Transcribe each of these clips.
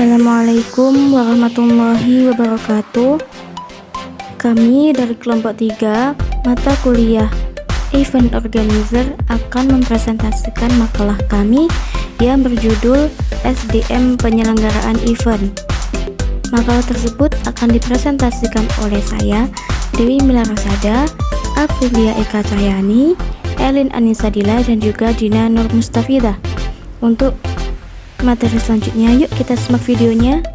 Assalamualaikum warahmatullahi wabarakatuh. Kami dari kelompok 3 mata kuliah Event Organizer akan mempresentasikan makalah kami yang berjudul SDM Penyelenggaraan Event. Makalah tersebut akan dipresentasikan oleh saya, Dewi Milarasada, Aprilia Eka Cahyani, Elin Anisadila, dan juga Dina Nur Mustafidah. Untuk materi selanjutnya, yuk kita simak videonya.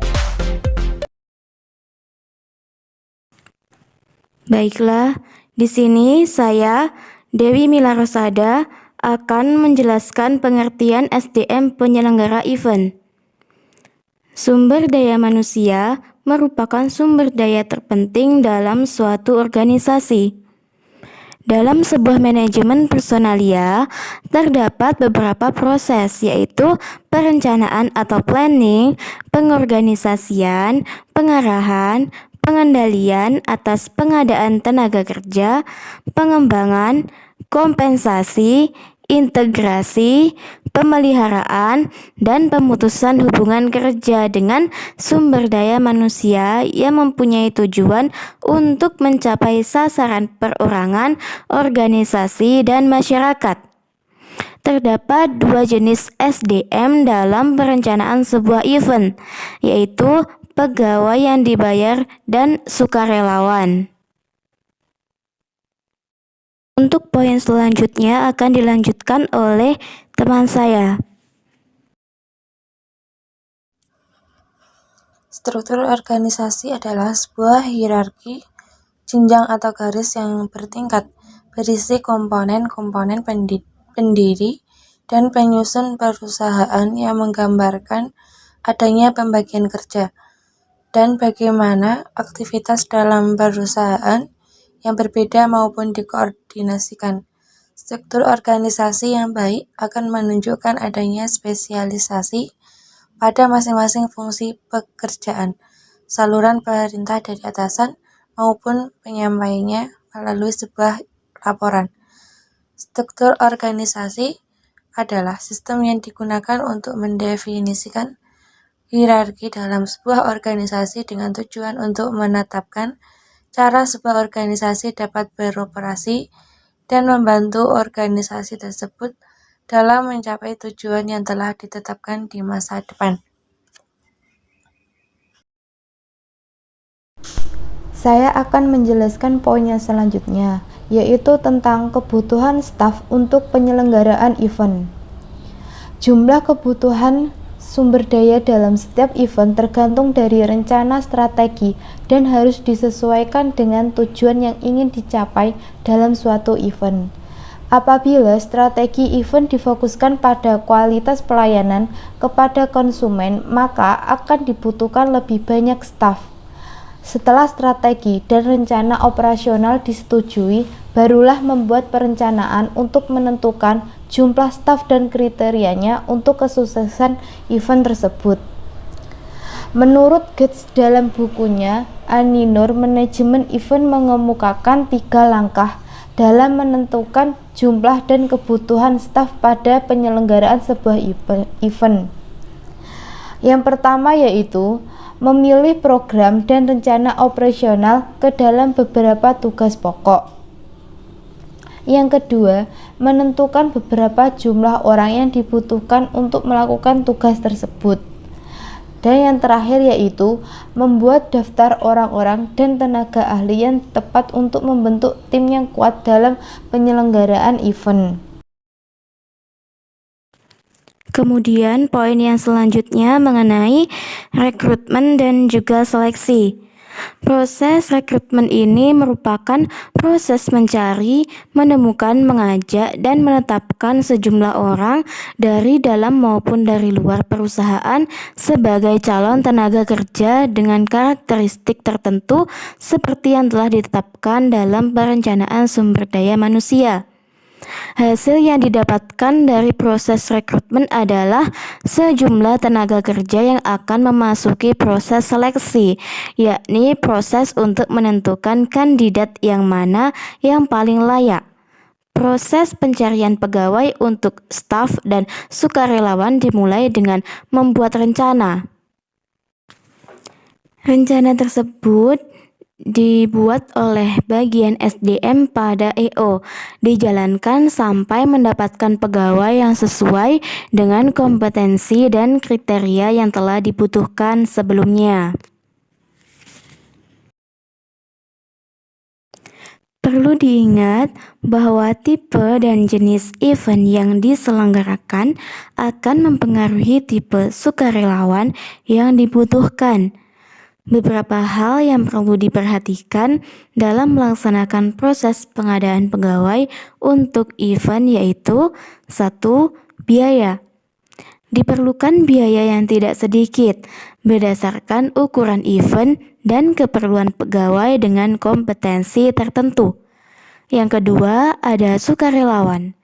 Baiklah, di sini saya, Dewi Milarasada, akan menjelaskan pengertian SDM penyelenggara event. Sumber daya manusia merupakan sumber daya terpenting dalam suatu organisasi. Dalam sebuah manajemen personalia, terdapat beberapa proses, yaitu perencanaan atau planning, pengorganisasian, pengarahan, pengendalian atas pengadaan tenaga kerja, pengembangan, kompensasi, integrasi, pemeliharaan, dan pemutusan hubungan kerja dengan sumber daya manusia yang mempunyai tujuan untuk mencapai sasaran perorangan, organisasi, dan masyarakat. Terdapat dua jenis SDM dalam perencanaan sebuah event, yaitu pegawai yang dibayar dan sukarelawan. Untuk poin selanjutnya akan dilanjutkan oleh teman saya. Struktur organisasi adalah sebuah hierarki, jenjang atau garis yang bertingkat, berisi komponen-komponen pendiri dan penyusun perusahaan yang menggambarkan adanya pembagian kerja, dan bagaimana aktivitas dalam perusahaan yang berbeda maupun dikoordinasikan. Struktur organisasi yang baik akan menunjukkan adanya spesialisasi pada masing-masing fungsi pekerjaan, saluran perintah dari atasan, maupun penyampaiannya melalui sebuah laporan. Struktur organisasi adalah sistem yang digunakan untuk mendefinisikan hierarki dalam sebuah organisasi dengan tujuan untuk menetapkan cara sebuah organisasi dapat beroperasi dan membantu organisasi tersebut dalam mencapai tujuan yang telah ditetapkan di masa depan. Saya akan menjelaskan poin yang selanjutnya, yaitu tentang kebutuhan staf untuk penyelenggaraan event. Jumlah kebutuhan sumber daya dalam setiap event tergantung dari rencana strategi dan harus disesuaikan dengan tujuan yang ingin dicapai dalam suatu event. Apabila strategi event difokuskan pada kualitas pelayanan kepada konsumen, maka akan dibutuhkan lebih banyak staf. Setelah strategi dan rencana operasional disetujui, barulah membuat perencanaan untuk menentukan jumlah staf dan kriterianya untuk kesuksesan event tersebut. Menurut Gates dalam bukunya Aninur, manajemen event mengemukakan 3 langkah dalam menentukan jumlah dan kebutuhan staf pada penyelenggaraan sebuah event. Yang pertama yaitu memilih program dan rencana operasional ke dalam beberapa tugas pokok. Yang kedua, menentukan beberapa jumlah orang yang dibutuhkan untuk melakukan tugas tersebut. Dan yang terakhir yaitu membuat daftar orang-orang dan tenaga ahli yang tepat untuk membentuk tim yang kuat dalam penyelenggaraan event. Kemudian poin yang selanjutnya mengenai rekrutmen dan juga seleksi. Proses rekrutmen ini merupakan proses mencari, menemukan, mengajak, dan menetapkan sejumlah orang dari dalam maupun dari luar perusahaan sebagai calon tenaga kerja dengan karakteristik tertentu seperti yang telah ditetapkan dalam perencanaan sumber daya manusia. Hasil yang didapatkan dari proses rekrutmen adalah sejumlah tenaga kerja yang akan memasuki proses seleksi, yakni proses untuk menentukan kandidat yang mana yang paling layak. Proses pencarian pegawai untuk staf dan sukarelawan dimulai dengan membuat rencana. Rencana tersebut dibuat oleh bagian SDM pada EO, dijalankan sampai mendapatkan pegawai yang sesuai dengan kompetensi dan kriteria yang telah dibutuhkan sebelumnya. Perlu diingat bahwa tipe dan jenis event yang diselenggarakan akan mempengaruhi tipe sukarelawan yang dibutuhkan. Beberapa hal yang perlu diperhatikan dalam melaksanakan proses pengadaan pegawai untuk event yaitu 1. Biaya. Diperlukan biaya yang tidak sedikit berdasarkan ukuran event dan keperluan pegawai dengan kompetensi tertentu. Yang kedua, ada sukarelawan.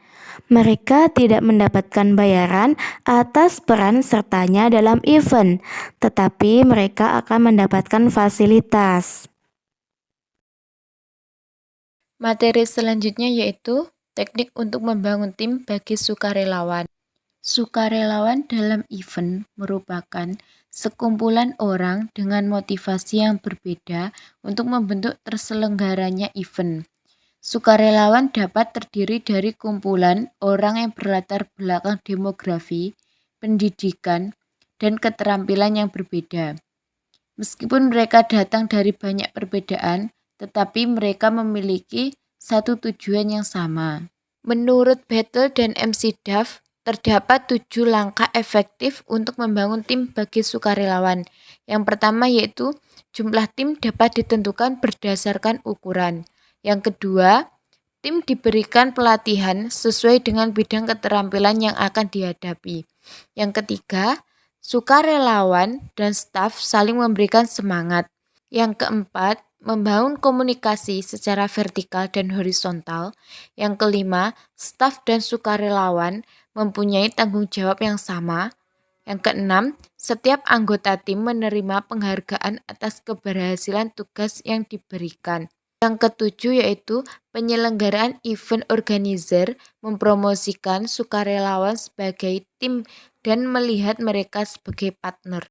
Mereka tidak mendapatkan bayaran atas peran sertanya dalam event, tetapi mereka akan mendapatkan fasilitas. Materi selanjutnya yaitu teknik untuk membangun tim bagi sukarelawan. Sukarelawan dalam event merupakan sekumpulan orang dengan motivasi yang berbeda untuk membentuk terselenggaranya event. Sukarelawan dapat terdiri dari kumpulan orang yang berlatar belakang demografi, pendidikan, dan keterampilan yang berbeda. Meskipun mereka datang dari banyak perbedaan, tetapi mereka memiliki satu tujuan yang sama. Menurut Battle dan MC Duff, terdapat 7 langkah efektif untuk membangun tim bagi sukarelawan. Yang pertama yaitu jumlah tim dapat ditentukan berdasarkan ukuran. Yang kedua, tim diberikan pelatihan sesuai dengan bidang keterampilan yang akan dihadapi. Yang ketiga, sukarelawan dan staf saling memberikan semangat. Yang keempat, membangun komunikasi secara vertikal dan horizontal. Yang kelima, staf dan sukarelawan mempunyai tanggung jawab yang sama. Yang keenam, setiap anggota tim menerima penghargaan atas keberhasilan tugas yang diberikan. Yang ketujuh yaitu penyelenggaraan event organizer mempromosikan sukarelawan sebagai tim dan melihat mereka sebagai partner.